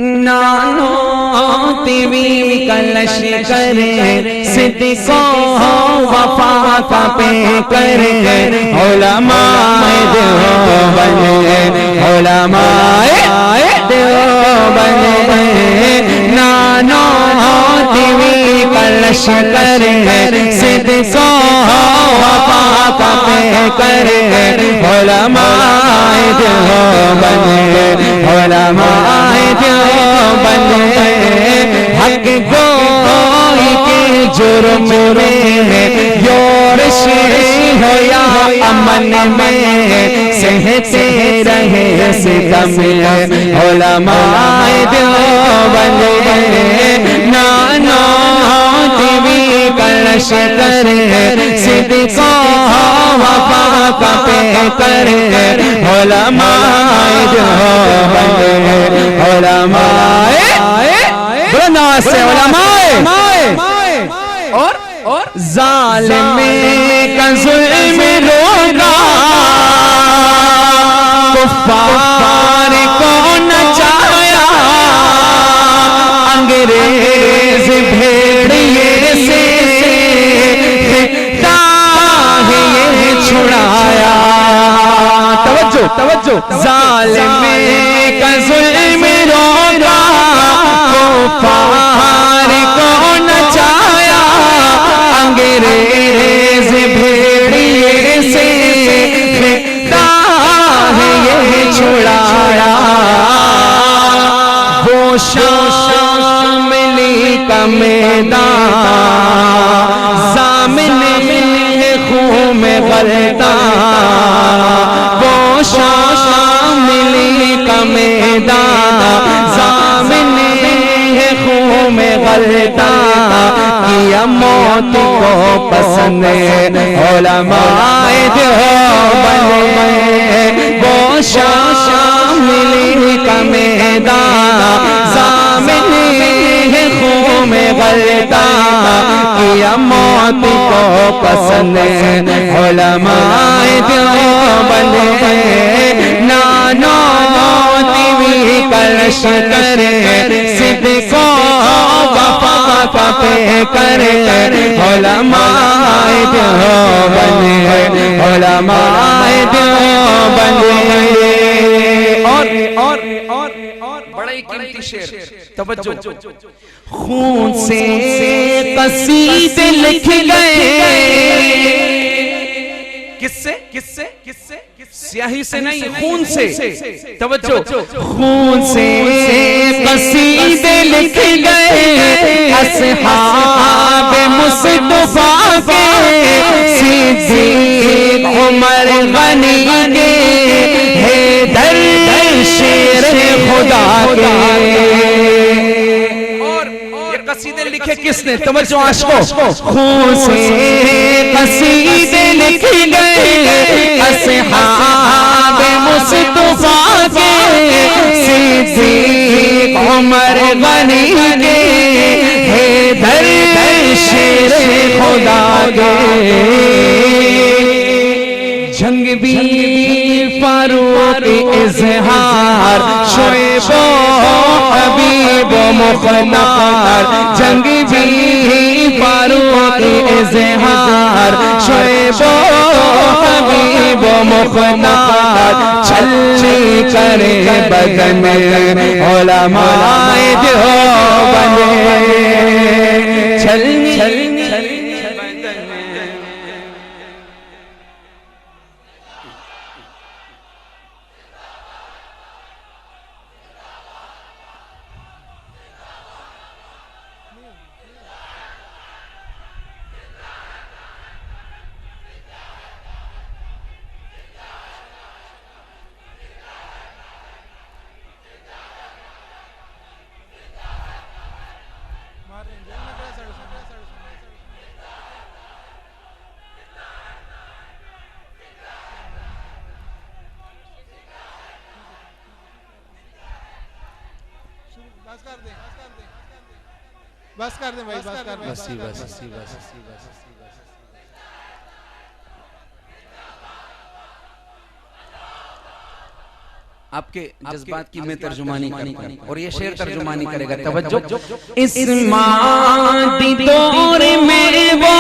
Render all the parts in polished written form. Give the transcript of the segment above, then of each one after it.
नानो तीवी कलश करे सिद्दीको वफा का पे करे उलमाए देवबंद उलमाए देवबंद नानो तीवी कलश करे सिद्दीको वफा का पे करे उलमाए देवबंद उलमाए देवबंद हक गोई के जुर्म में योरश हो या अमन में सहते रहे सितम उलमाए देवबंद नानो तीवी कलश करे सिद्दीको वफा का पे करे उलमाए देवबंद उलमाए बुलंद से उलमाए और जालिम का जुल्म रोका कुफ्फार को नचाया अंग्रेज भेड़िए से ताहे छुड़ाया तवज्जो तवज्जो जालिम का जुल्म रोका कुफ्फार को नचाया अंग्रेज भेड़िए से ताहे छुड़ाया वो शामिली का मैदान सामने खून में गलता वो शामिली का मैदान सामने खून में गलता किया मौत को पसंद उलमाए देवबंद वो शामिली का मैदान सामने खून में गलता किया मौत को पसंद उलमाए देवबंद नानो तीवी कलश करे सिद्दीको वफा का पे करे उलमाए देवबंद उलमाए देवबंद और बड़ा ही कीमती शेर तवज्जो खून से कसीदे लिख गए किससे किससे किससे स्याही से नहीं खून से तवज्जो खून से कसीदे लिख गए अस्हाब मुस्तफा के सिद्दीक उमर गनी के हैदर शेर खुदा के और ये कसीदे लिखे किसने तवज्जो आशिको खून से कसीदे लिख गए अस्हाब मुस्तफा के सिद्दीक उमर गनी के हैदर शेर खुदा के जंग भी फारूक इजहार शोएबो हबीब मुख्तार जंग भी फारूक इजहार शोएबो हबीब मुख्तार छल्ली करे बदन उलमाए देवबंद छल्ली बस कर दे भाई बस कर दे बस आपके जज्बात की मैं तर्जुमानी करता हूं और ये शेर तर्जुमानी करेगा। तवज्जो। इस मादी दौर में वो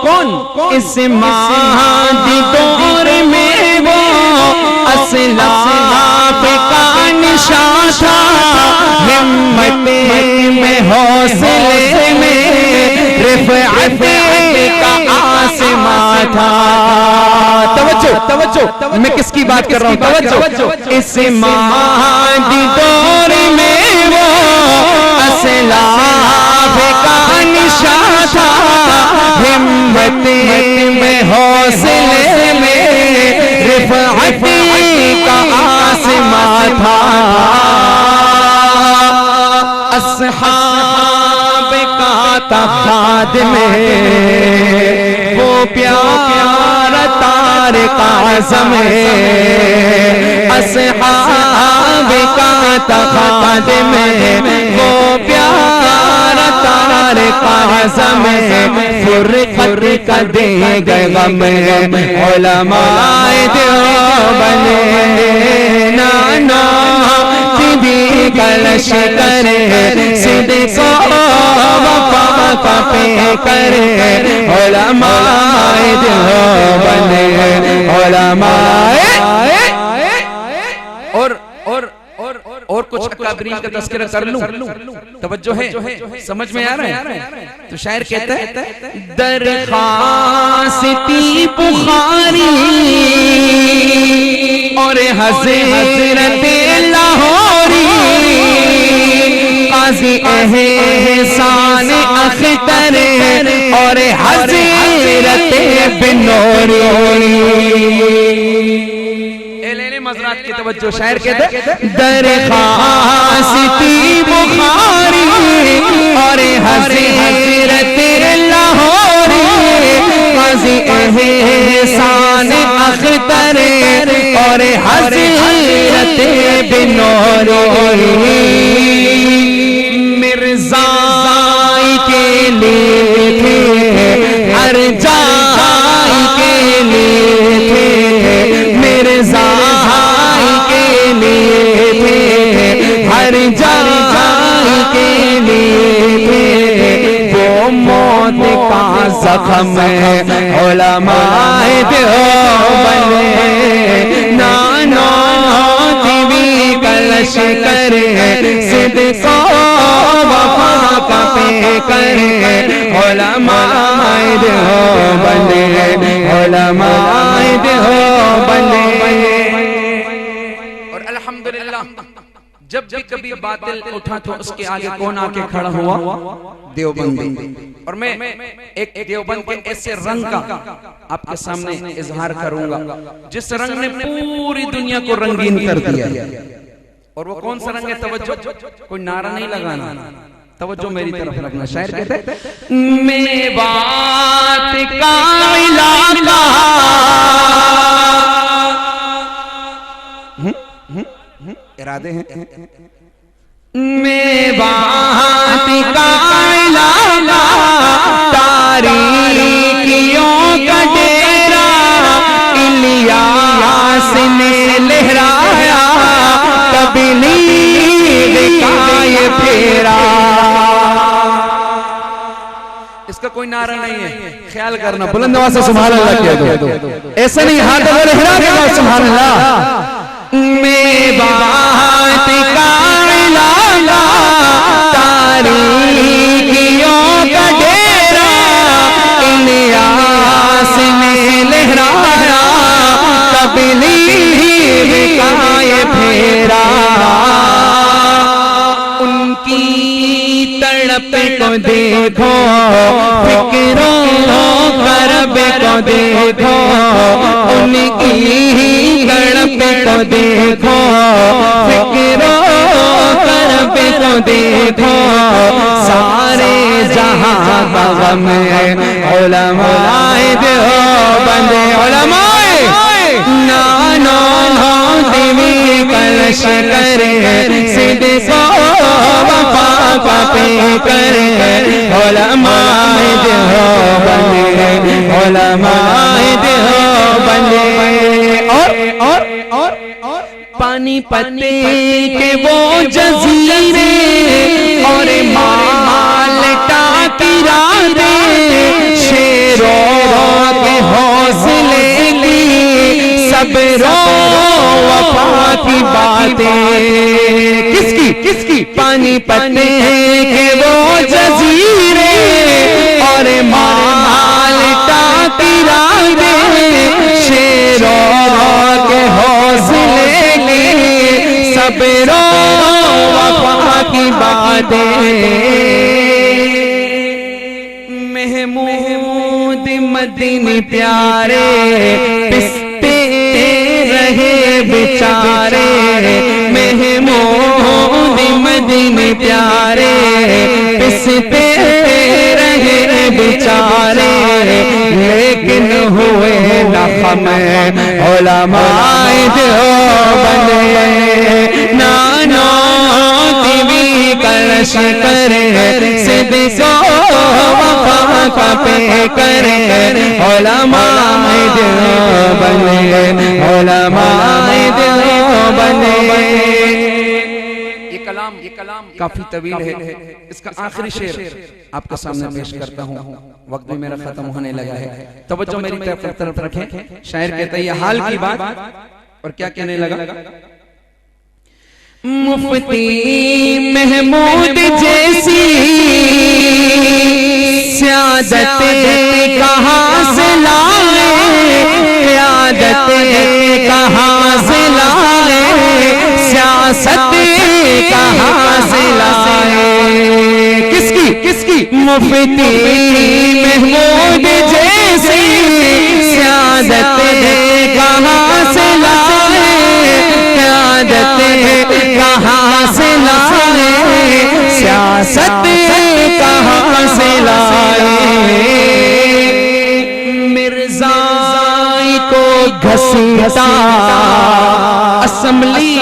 कौन इस मादी दौर में वो असलाफ का निशान था, हिम्मत में हौसले में रिफ़अत का आसमां था। तवज्जो, मैं किसकी बात कर रहा हूं? तवज्जो। इस मादी दौर में वो असलाफ का निशान था, हिम्मत में हौसले में रिफ़अत का आसमां था। अस्हाब का खादिम में वो प्यारा तारिक आज़म है। अस्हाब का खादिम में वो प्यारा तारिक आज़म है। फुरक़त का देगा गम उलमाए देवबंद नाना भी कलश करे सिद्क़ो वफ़ा का पे करे उलमाए देवबंद उलमाए। और कुछ अकाबरीन का तज़किरा कर लूं? तवज्जो है, समझ में आ रहा है? तो शायर कहता है दरखास्ती बुखारी और हज़रत लाहौरी, क़ाज़ी एहसान अख्तर और हज़रत बिनौरी। मज़रात की तवज्जो, शायर कहते दरखास्ती बुखारी और हज़रत लाहौरी, क़ाज़ी एहसान अख्तर और हज़रत बिनौरी। मिर्ज़ाई के लिए थे, हर जाई के लिए थे, मिर्ज़ा हर जाई के लिए थे। वो मौत का ज़ख्म उलमाए देवबंद नाना भी कलश करे सिद्क़ो वफ़ा का पे करे उलमाए देवबंद उलमाए देवबंद। और अल्हम्दुलिल्लाह जब भी कभी बातिल उठा तो उसके आगे कौन आके खड़ा हुआ? देवबंदी। और मैं एक देवबंद के ऐसे रंग का आपके सामने इजहार करूंगा जिस रंग ने पूरी दुनिया को रंगीन कर दिया। और वो कौन सा रंग है? तवज्जो, कोई नारा नहीं लगाना, तवज्जो मेरी तरफ रखना। शायर कहते हैं मेवात का इलाका इरादे हैं मेवात का इलाका, तारीकियों का डेरा, इलियास ने लहराया तबलीग का ये फेरा। इसका कोई नारा नहीं है, ख्याल करना, बुलंद आवाज़ से सुभान अल्लाह कह दो। ऐसा नहीं हाथ लहरा के सुभान अल्लाह। मेवात का इलाका, तारीकियों का डेरा, इलियास ने लहराया तबलीग का ये फेरा। उनकी तड़प को देखो, फिक्रों करब को देखो, उनकी तड़प को देखो, फिक्रों करब को देखो, सारे जहां का गम उलमाए देवबंद उलमाए नाना देवी कलश करे सिद्क़ो वफ़ा का पे करे उलमाए देवबंद उलमाए देवबंद। और पानीपत के वो जजीरे और माल्टा की रातें, शेरों के हौसले की सबरो वफा की बातें। किसकी पानीपत के वो जजीरे और माल्टा की रातें, शेरों के हौसले की सबरो वफा की बातें। महमूद मदीने प्यारे पिसते रहे बेचारे, महमूद मदीने प्यारे पिसते रहे बेचारे, लेकिन हुए न ख़म उलमाए देवबंद। नानो टीवी कलश करे सिद्दो वफा का पे करे, उलमाए देवबंद, उलमाए देवबंद। ये कलाम काफी तवील है। इसका आखिरी शेर आपके सामने पेश करता हूँ, वक्त भी मेरा खत्म होने लगा है। तवज्जो मेरी तरफ रखें। शायर कहता है ये हाल की बात, और क्या कहने लगा। मुफ्ती महमूद जैसी स्यादत कहाँ से लाए, क़यादत कहाँ से लाए, सियासत कहाँ से लाए। किसकी मुफ्ती महमूद जैसी स्यादत कहाँ से लाए, क़यादत कहाँ से लाए, सियासत कहाँ से लाए। मिर्ज़ाई को घसीटा असेंबली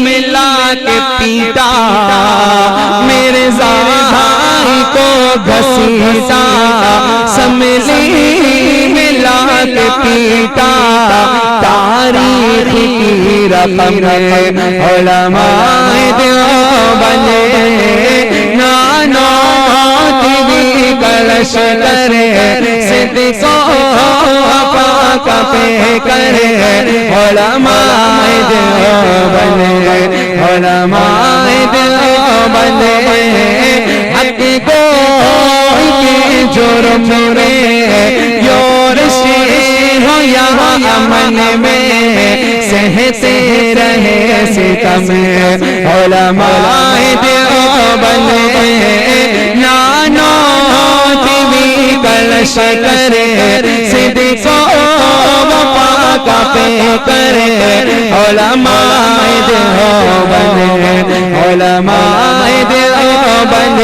में ला के पीटा, मिर्ज़ाई को घसीटा असेंबली में ला के पीटा, तारीख की रकम उलमाए देवबंद। नानो टीवी कलश करे सिद्दो वफा का पे करे, उलमाए देवबंद, उलमाए देवबंद। हक गोई के जुर्म में योरशी हो यहाँ अमन में, सहते रहे सितम उलमाए देवबंद। नानो टीवी कलश करे सिद्दो वफा का पे करे, उलमाए देवबंद, उलमाए देवबंद।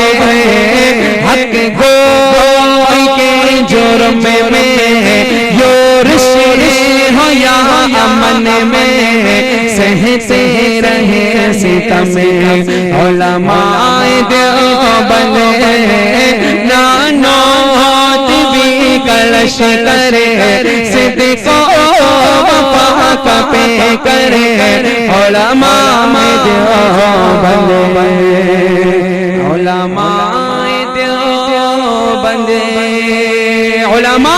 हक गोई के जुर्म में योरशी हो यहाँ अमन में, सहते रहे सितम उलमाए देवबंद। नानो टीवी कलश करे सिद्दो वफा का पे करे, उलमाए देवबंद, उलमाए देवबंद, उलमा